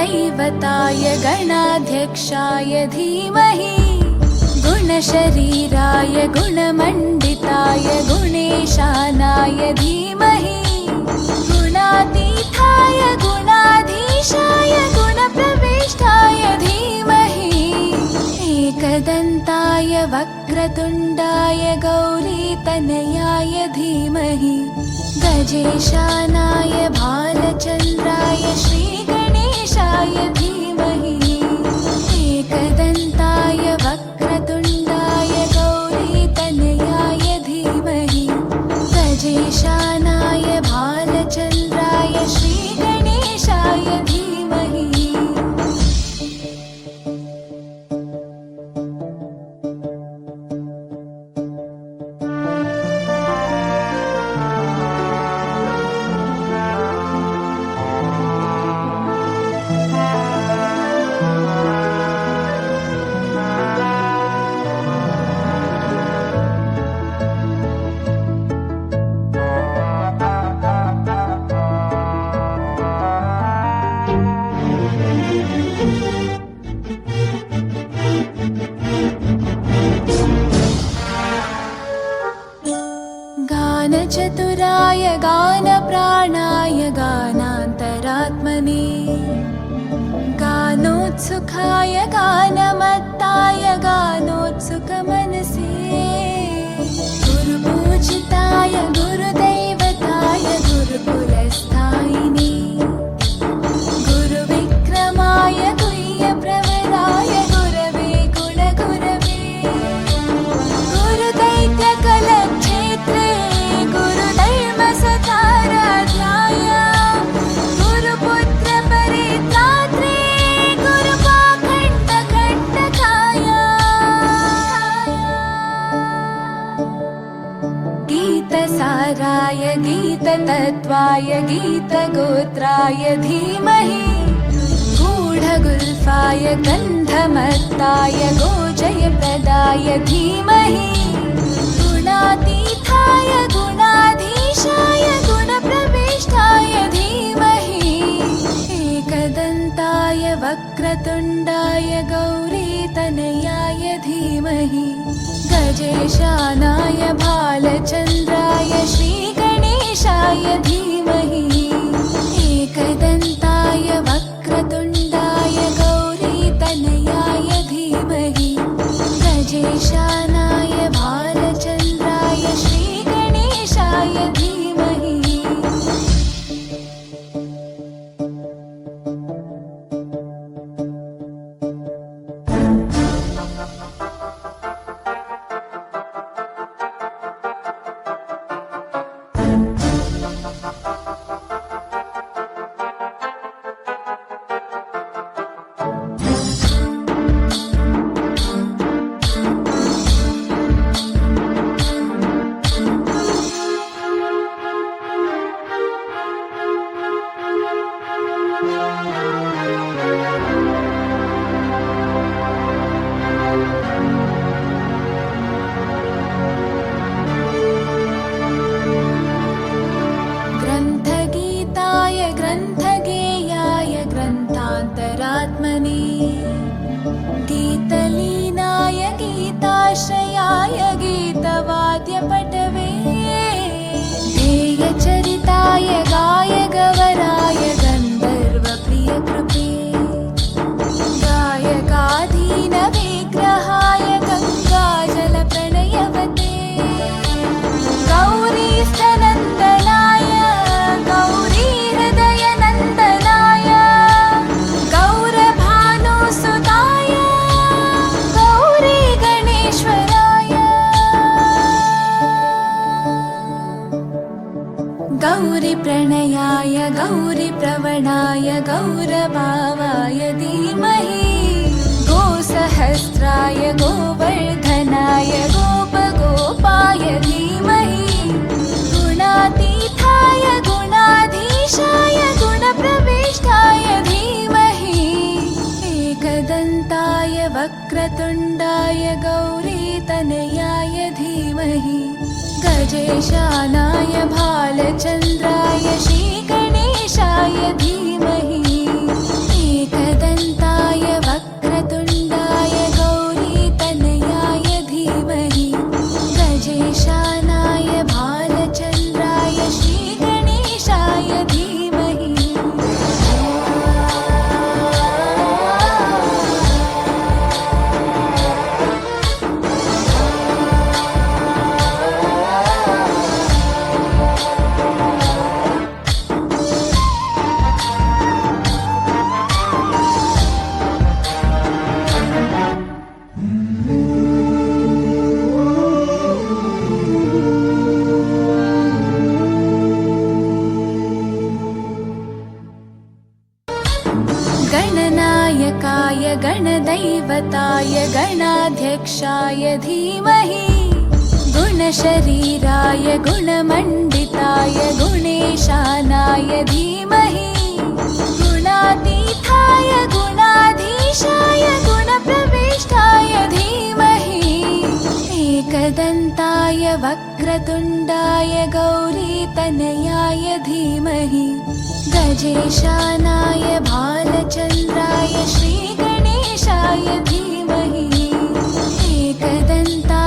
गुरुदैवताय गणाध्यक्षाय धीमहि गुणशरीराय गुणमण्डिताय गुणेशानाय धीमहि गुणातीताय गुणाधीशाय गुणप्रविष्टाय धीमहि एकदन्ताय वक्रतुण्डाय गौरीतनयाय धीमहि गजेशानाय भालचन्द्राय श्रीगणेशाय धीमहि एकदन्ताय वक्रतुण्डाय गौरीतनयाय धीमहि गजेशानाय भालचन्द्राय श्रीगणेशाय धीमहि। गानचतुराय गानप्राणाय गानान्तरात्मने गानोत्सुकाय गानमत्ताय गानोत्सुकमनसे गुरुपूजिताय गुरुदैवताय गुरुकुलस्थायिने गुरुविक्रमाय गुह्यप्रवराय गुरवे गुणगुरवे गुरुदैत्यकलक्षेत्रे गुरुधर्मसताराध्याय गुरुपुत्रपरित्रात्रे गुरुपाखण्डकण्टकाय गीतसाराय गीततत्त्वाय गीतगोत्राय धीमहि गूढगुल्फाय गन्धमत्ताय गोजयप्रदाय धीमहि गुणातीताय गुणाधीशाय गुणप्रविष्टाय धीमहि एकदन्ताय वक्रतुण्डाय गौरीतनयाय धीमहि गजेशानाय भालचन्द्राय श्रीगणेशाय धीमहि एकदन्ताय वक्रतुण्डाय गौरीतनयाय धीमहि गजेशानाय भालचन्द्राय श्रीगणेशाय धीमहि। ग्रन्थगीताय ग्रन्थगेयाय ग्रन्थान्तरात्मने गीतलीनाय गीताश्रयाय गीतवाद्यपटवे ध्येयचरिताय गायगवराय गन्धर्वप्रियकृपे गायकाधीनविग्रहाय गङ्गाजलप्रणयवते गौरीस्तनन्दनाय गौरीहृदयनन्दनाय गौरभानुसुताय गौरीगणेश्वराय गौरीप्रणयाय गौरीप्रवणाय गौरभावाय धीमहि गोसहस्राय गोवर्धनाय गोपगोपाय धीमहि गुणातीताय गुणाधीशाय गुणप्रविष्टाय धीमहि एकदन्ताय वक्रतुण्डाय गौरीतनयाय धीमहि गजेशानाय भालचन्द्राय श्रीगणेशाय धीमहि गजेशानाय भालचन्द्राय श्रीगणेशाय धीमहि गणनायकाय गणदैवताय गणाध्यक्षाय धीमहि गुणशरीराय गुणमण्डिताय गुणेशानाय धीमहि गुणातीताय गुणाधीशाय गुणप्रविष्टाय धीमहि एकदन्ताय वक्रतुण्डाय गौरीतनयाय धीमहि गजेशानाय भालचन्द्राय श्रीगणेशाय धीमहि एकदन्ताय